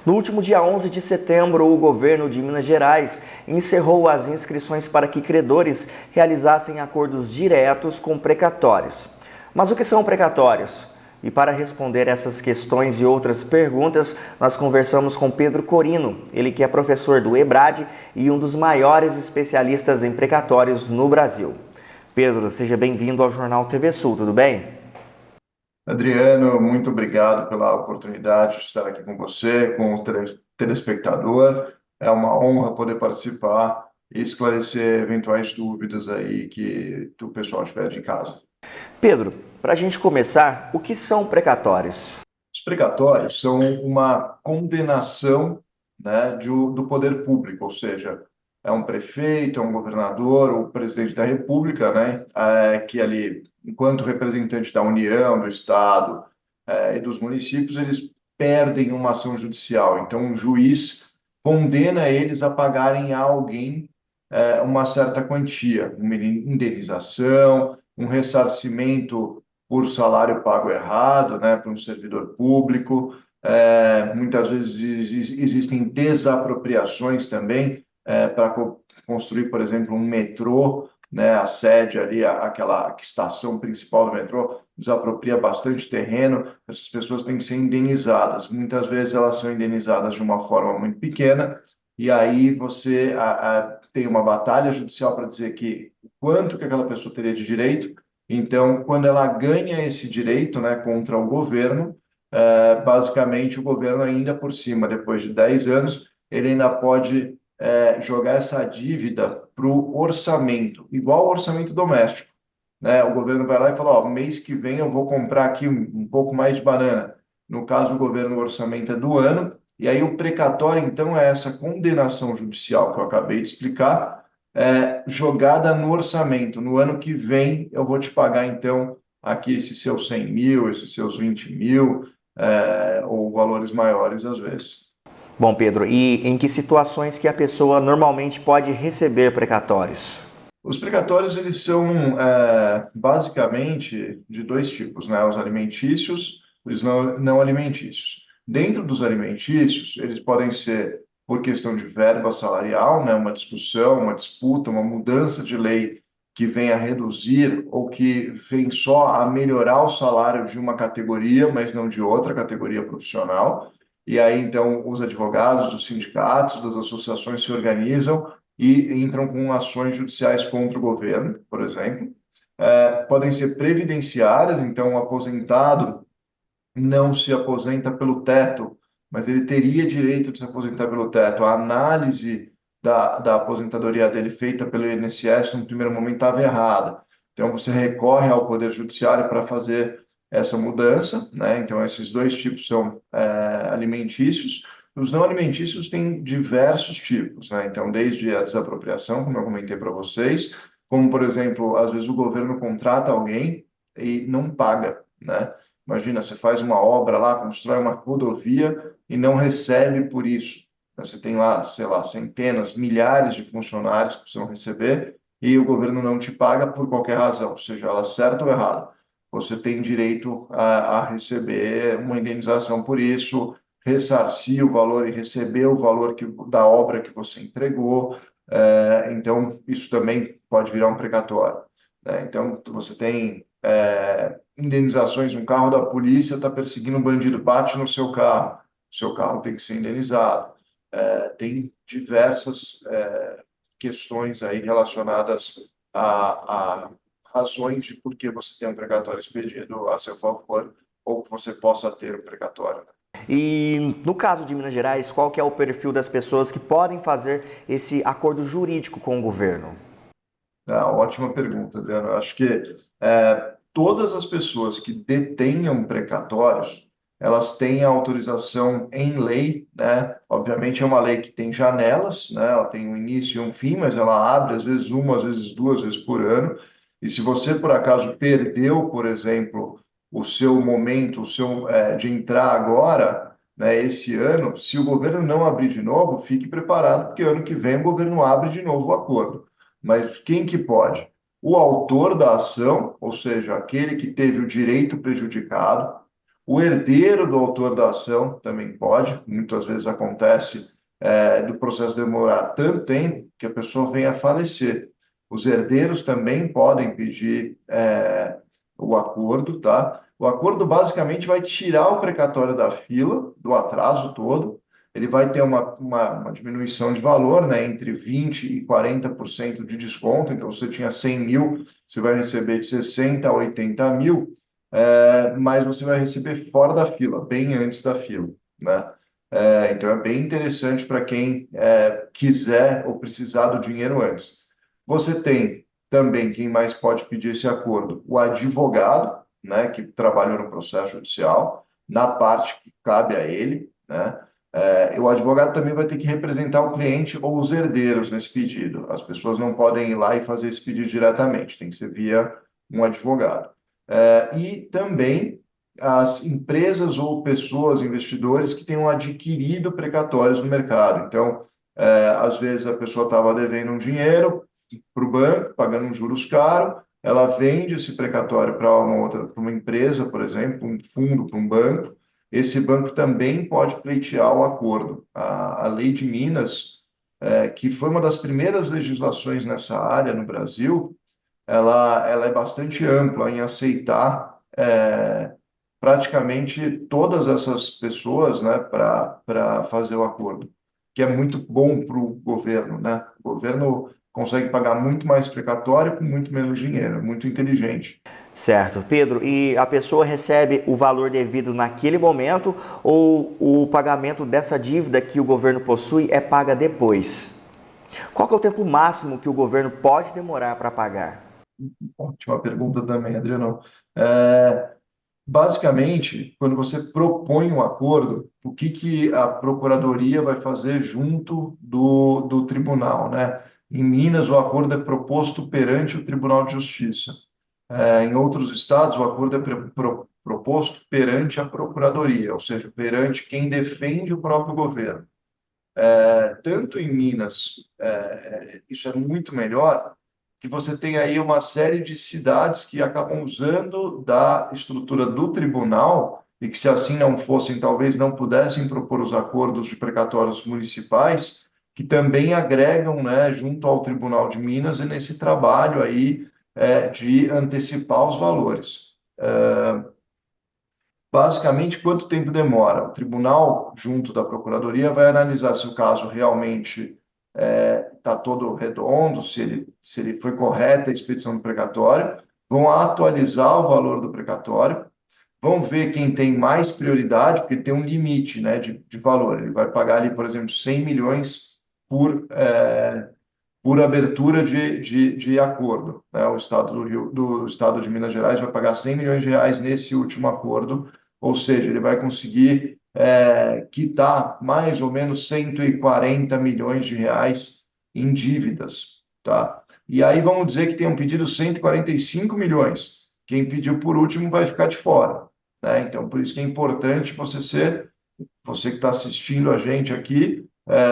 No último dia 11 de setembro, o governo de Minas Gerais encerrou as inscrições para que credores realizassem acordos diretos com precatórios. Mas o que são precatórios? E para responder essas questões e outras perguntas, nós conversamos com Pedro Corino, ele que é professor do EBRAD e um dos maiores especialistas em precatórios no Brasil. Pedro, seja bem-vindo ao Jornal TV Sul, tudo bem? Adriano, muito obrigado pela oportunidade de estar aqui com você, com o telespectador. É uma honra poder participar e esclarecer eventuais dúvidas aí que o pessoal tiver de casa. Pedro, para a gente começar, o que são precatórios? Os precatórios são uma condenação, né, do poder público, ou seja, é um prefeito, é um governador ou presidente da República, né, que ali, enquanto representante da União, do Estado, e dos municípios, eles perdem uma ação judicial. Então, um juiz condena eles a pagarem a alguém uma certa quantia, uma indenização, um ressarcimento por salário pago errado, né, para um servidor público. Muitas vezes existem desapropriações também para construir, por exemplo, um metrô, né, a sede ali, aquela estação principal do metrô, desapropria bastante terreno, essas pessoas têm que ser indenizadas. Muitas vezes elas são indenizadas de uma forma muito pequena, e aí você tem uma batalha judicial para dizer que quanto que aquela pessoa teria de direito. Então, quando ela ganha esse direito, né, contra o governo, basicamente o governo ainda por cima, depois de 10 anos, ele ainda pode jogar essa dívida para o orçamento, igual ao orçamento doméstico, né? O governo vai lá e fala, ó, mês que vem eu vou comprar aqui um pouco mais de banana. No caso, o governo, o orçamento é do ano, e aí o precatório, então, é essa condenação judicial que eu acabei de explicar, jogada no orçamento. No ano que vem eu vou te pagar, então, aqui esses seus 100 mil, esses seus 20 mil, ou valores maiores às vezes. Bom, Pedro, e em que situações que a pessoa normalmente pode receber precatórios? Os precatórios, eles são basicamente de dois tipos, né? Os alimentícios e os não alimentícios. Dentro dos alimentícios, eles podem ser por questão de verba salarial, né? Uma discussão, uma disputa, uma mudança de lei que vem a reduzir ou que vem só a melhorar o salário de uma categoria, mas não de outra categoria profissional. E aí, então, os advogados, os sindicatos, das associações se organizam e entram com ações judiciais contra o governo, por exemplo. Podem ser previdenciárias, então o aposentado não se aposenta pelo teto, mas ele teria direito de se aposentar pelo teto. A análise da aposentadoria dele feita pelo INSS no primeiro momento estava errada. Então você recorre ao Poder Judiciário para fazer essa mudança, né? Então esses dois tipos são alimentícios. Os não alimentícios têm diversos tipos, né? Então desde a desapropriação, como eu comentei para vocês, como por exemplo, às vezes o governo contrata alguém e não paga, né? Imagina, você faz uma obra lá, constrói uma rodovia e não recebe por isso. Você tem lá, sei lá, centenas, milhares de funcionários que precisam receber e o governo não te paga por qualquer razão, seja ela certa ou errada. Você tem direito a receber uma indenização por isso, ressarcir o valor e receber o valor da obra que você entregou. Então, isso também pode virar um precatório, né? Então, você tem indenizações, um carro da polícia está perseguindo um bandido, bate no seu carro tem que ser indenizado. Tem diversas questões aí relacionadas a razões de por que você tem um precatório expedido a seu favor ou que você possa ter um precatório. E no caso de Minas Gerais, qual que é o perfil das pessoas que podem fazer esse acordo jurídico com o governo? Ótima pergunta, Adriano. Eu acho que todas as pessoas que detenham precatórios, elas têm autorização em lei, né? Obviamente é uma lei que tem janelas, né? Ela tem um início e um fim, mas ela abre às vezes uma, às vezes duas vezes por ano. E se você por acaso perdeu, por exemplo, o seu momento, de entrar agora, né, esse ano, se o governo não abrir de novo, fique preparado, porque ano que vem o governo abre de novo o acordo. Mas quem que pode? O autor da ação, ou seja, aquele que teve o direito prejudicado, O herdeiro do autor da ação também pode, muitas vezes acontece do processo demorar tanto tempo que a pessoa venha a falecer. Os herdeiros também podem pedir o acordo, tá? O acordo basicamente vai tirar o precatório da fila, do atraso todo. Ele vai ter uma diminuição de valor, né, entre 20% e 40% de desconto. Então, se você tinha 100 mil, você vai receber de 60 a 80 mil, mas você vai receber fora da fila, bem antes da fila, né? Então, é bem interessante para quem quiser ou precisar do dinheiro antes. Você tem também, quem mais pode pedir esse acordo? O advogado, né, que trabalha no processo judicial, na parte que cabe a ele, né? O advogado também vai ter que representar o cliente ou os herdeiros nesse pedido. As pessoas não podem ir lá e fazer esse pedido diretamente, tem que ser via um advogado. E também as empresas ou pessoas, investidores que tenham adquirido precatórios no mercado. Então, às vezes a pessoa estava devendo um dinheiro para o banco, pagando um juros caro, ela vende esse precatório para uma outra, para uma empresa, por exemplo, um fundo para um banco. Esse banco também pode pleitear o acordo. A lei de Minas, que foi uma das primeiras legislações nessa área no Brasil, ela é bastante ampla em aceitar praticamente todas essas pessoas, né, para fazer o acordo, que é muito bom para o governo, né? O governo consegue pagar muito mais precatório com muito menos dinheiro, é muito inteligente. Certo, Pedro, e a pessoa recebe o valor devido naquele momento ou o pagamento dessa dívida que o governo possui é paga depois? Qual que é o tempo máximo que o governo pode demorar para pagar? Ótima pergunta também, Adriano. É, Basicamente, quando você propõe um acordo, o que que a procuradoria vai fazer junto do tribunal, né? Em Minas, o acordo é proposto perante o Tribunal de Justiça. Em outros estados, o acordo é proposto perante a procuradoria, ou seja, perante quem defende o próprio governo. Tanto em Minas, isso é muito melhor, que você tem aí uma série de cidades que acabam usando da estrutura do tribunal e que, se assim não fossem, talvez não pudessem propor os acordos de precatórios municipais, que também agregam, né, junto ao Tribunal de Minas e nesse trabalho aí de antecipar os valores. Basicamente, quanto tempo demora? O tribunal, junto da procuradoria, vai analisar se o caso realmente está todo redondo, se ele foi correta a expedição do precatório, vão atualizar o valor do precatório, vão ver quem tem mais prioridade, porque tem um limite, né, de valor. Ele vai pagar ali, por exemplo, 100 milhões por abertura de acordo, né? O Estado do Estado de Minas Gerais vai pagar 100 milhões de reais nesse último acordo, ou seja, ele vai conseguir quitar mais ou menos 140 milhões de reais em dívidas, tá? E aí vamos dizer que tem um pedido 145 milhões. Quem pediu por último vai ficar de fora, né? Então, por isso que é importante você que está assistindo a gente aqui,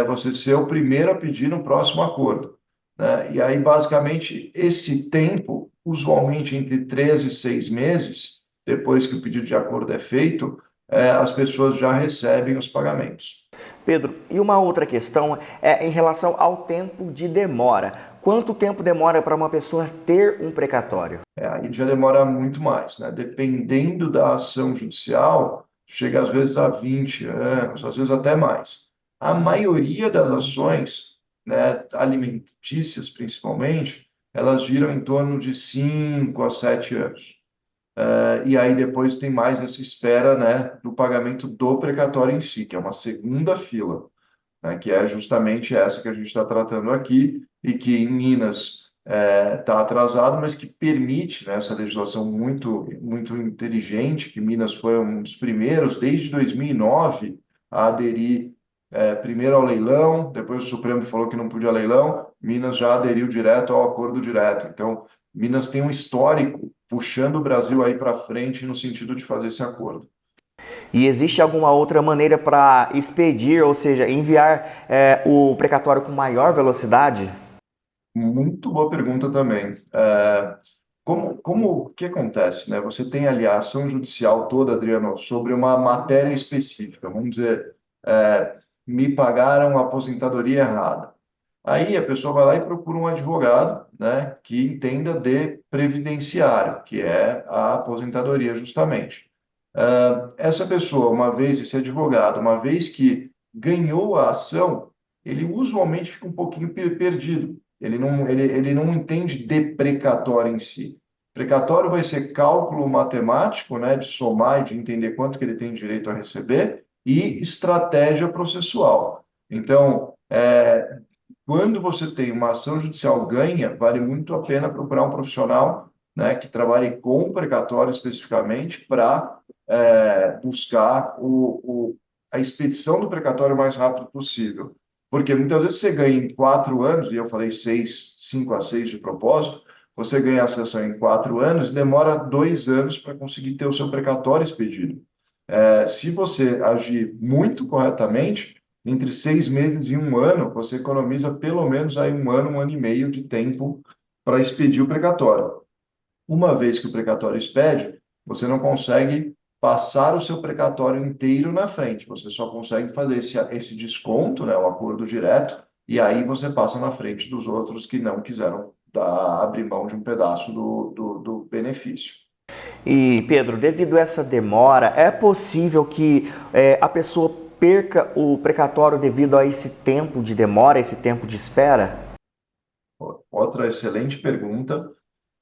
você ser o primeiro a pedir no próximo acordo, né? E aí, basicamente, esse tempo, usualmente entre 3 e 6 meses, depois que o pedido de acordo é feito, as pessoas já recebem os pagamentos. Pedro, e uma outra questão é em relação ao tempo de demora. Quanto tempo demora para uma pessoa ter um precatório? Aí já demora muito mais, né? Dependendo da ação judicial, chega às vezes a 20 anos, às vezes até mais. A maioria das ações, né, alimentícias principalmente, elas giram em torno de 5 a 7 anos. E aí depois tem mais essa espera, né, do pagamento do precatório em si, que é uma segunda fila, né, que é justamente essa que a gente está tratando aqui e que em Minas está atrasado, mas que permite, né, essa legislação muito, muito inteligente, que Minas foi um dos primeiros, desde 2009, a aderir primeiro ao leilão, depois o Supremo falou que não podia leilão, Minas já aderiu direto ao acordo direto. Então, Minas tem um histórico puxando o Brasil aí para frente no sentido de fazer esse acordo. E existe alguma outra maneira para expedir, ou seja, enviar o precatório com maior velocidade? Muito boa pergunta também. O que acontece, né? Você tem ali a ação judicial toda, Adriano, sobre uma matéria específica. Vamos dizer, me pagaram a aposentadoria errada. Aí a pessoa vai lá e procura um advogado, né, que entenda de previdenciário, que é a aposentadoria justamente. Essa pessoa, uma vez, esse advogado, uma vez que ganhou a ação, ele usualmente fica um pouquinho perdido. Ele não entende de precatório em si. Precatório vai ser cálculo matemático, né, de somar e de entender quanto que ele tem direito a receber, e estratégia processual. Então, quando você tem uma ação judicial ganha, vale muito a pena procurar um profissional, né, que trabalhe com precatório especificamente para buscar a expedição do precatório o mais rápido possível. Porque muitas vezes você ganha em 4 anos, e eu falei 5 a 6 de propósito, você ganha a sessão em 4 anos e demora 2 anos para conseguir ter o seu precatório expedido. Se você agir muito corretamente, entre 6 meses e um ano, você economiza pelo menos aí um ano e meio de tempo para expedir o precatório. Uma vez que o precatório expede, você não consegue passar o seu precatório inteiro na frente. Você só consegue fazer esse desconto, né, o acordo direto, e aí você passa na frente dos outros que não quiseram abrir mão de um pedaço do benefício. E Pedro, devido a essa demora, é possível que a pessoa perca o precatório devido a esse tempo de demora, esse tempo de espera? Outra excelente pergunta.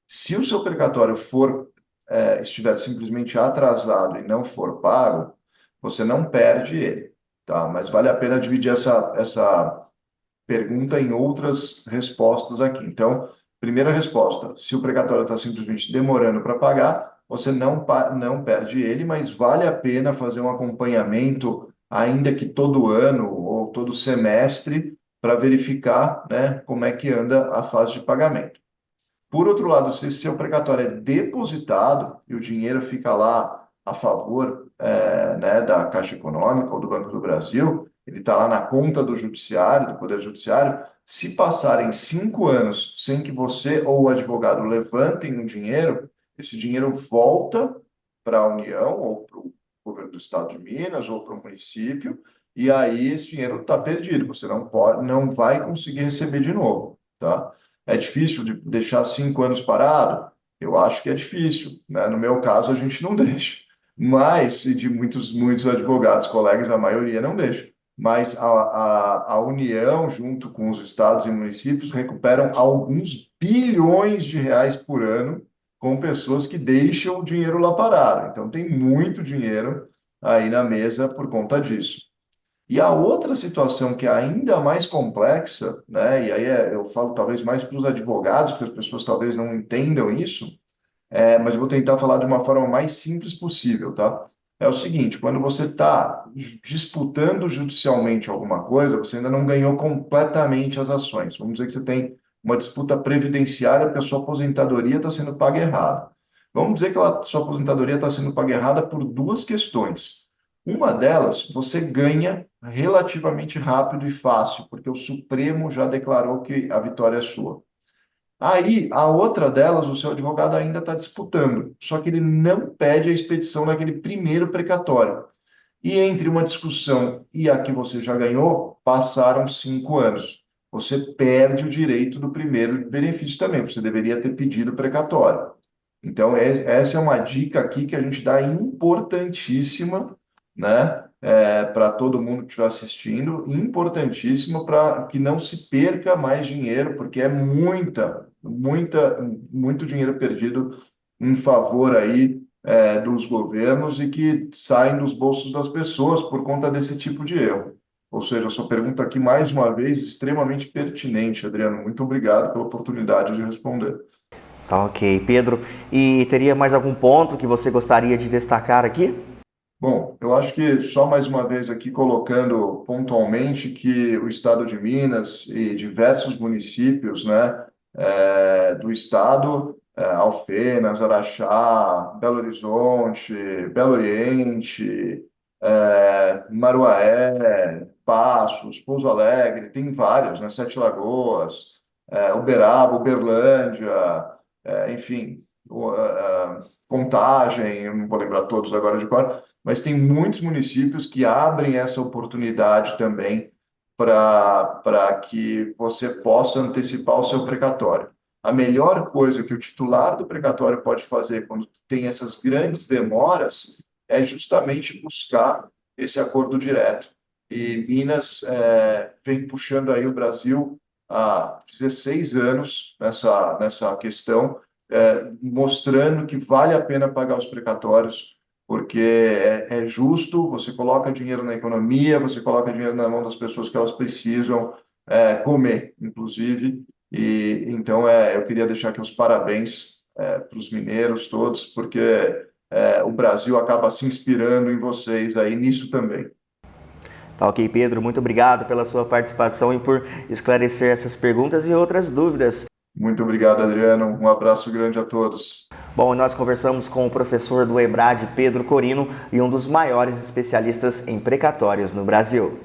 Se o seu precatório estiver simplesmente atrasado e não for pago, você não perde ele, tá? Mas vale a pena dividir essa pergunta em outras respostas aqui. Então, primeira resposta: se o precatório está simplesmente demorando para pagar, você não perde ele, mas vale a pena fazer um acompanhamento, ainda que todo ano ou todo semestre, para verificar, né, como é que anda a fase de pagamento. Por outro lado, se seu precatório é depositado e o dinheiro fica lá a favor, né, da Caixa Econômica ou do Banco do Brasil, ele está lá na conta do Judiciário, do Poder Judiciário. Se passarem 5 anos sem que você ou o advogado levantem o dinheiro, esse dinheiro volta para a União ou para o governo do Estado de Minas ou para o município, e aí esse dinheiro está perdido. Você não pode, não vai conseguir receber de novo, tá? É difícil de deixar 5 anos parado? Eu acho que é difícil, né? No meu caso, a gente não deixa. Mas, e de muitos advogados, colegas, a maioria não deixa. Mas a União, junto com os estados e municípios, recuperam alguns bilhões de reais por ano com pessoas que deixam o dinheiro lá parado. Então, tem muito dinheiro aí na mesa por conta disso. E a outra situação que é ainda mais complexa, né, e aí eu falo talvez mais para os advogados, porque as pessoas talvez não entendam isso, mas eu vou tentar falar de uma forma mais simples possível, tá? É o seguinte: quando você está disputando judicialmente alguma coisa, você ainda não ganhou completamente as ações. Vamos dizer que você tem uma disputa previdenciária, porque a sua aposentadoria está sendo paga errada. Vamos dizer que sua aposentadoria está sendo paga errada por duas questões. Uma delas, você ganha relativamente rápido e fácil, porque o Supremo já declarou que a vitória é sua. Aí, a outra delas, o seu advogado ainda está disputando, só que ele não pede a expedição daquele primeiro precatório. E entre uma discussão e a que você já ganhou, passaram 5 anos. Você perde o direito do primeiro benefício também, você deveria ter pedido precatório. Então, essa é uma dica aqui que a gente dá importantíssima, né, para todo mundo que estiver assistindo, importantíssima para que não se perca mais dinheiro, porque é muito dinheiro perdido em favor aí, dos governos e que saem dos bolsos das pessoas por conta desse tipo de erro. Ou seja, a sua pergunta aqui, mais uma vez, extremamente pertinente, Adriano. Muito obrigado pela oportunidade de responder. Tá ok, Pedro. E teria mais algum ponto que você gostaria de destacar aqui? Bom, eu acho que só mais uma vez aqui colocando pontualmente que o estado de Minas e diversos municípios, né, do estado, Alfenas, Araxá, Belo Horizonte, Belo Oriente, Maruaé, Passos, Pouso Alegre, tem vários, né, Sete Lagoas, Uberaba, Uberlândia, enfim. Contagem, eu não vou lembrar todos agora de cor, mas tem muitos municípios que abrem essa oportunidade também para que você possa antecipar o seu precatório. A melhor coisa que o titular do precatório pode fazer quando tem essas grandes demoras é justamente buscar esse acordo direto. E Minas vem puxando aí o Brasil há 16 anos nessa questão, mostrando que vale a pena pagar os precatórios, porque é justo, você coloca dinheiro na economia, você coloca dinheiro na mão das pessoas que elas precisam comer, inclusive. E então eu queria deixar aqui os parabéns para os mineiros todos, porque o Brasil acaba se inspirando em vocês aí nisso também. Tá ok, Pedro, muito obrigado pela sua participação e por esclarecer essas perguntas e outras dúvidas. Muito obrigado, Adriano. Um abraço grande a todos. Bom, nós conversamos com o professor do EBRAD, Pedro Corino, e um dos maiores especialistas em precatórios no Brasil.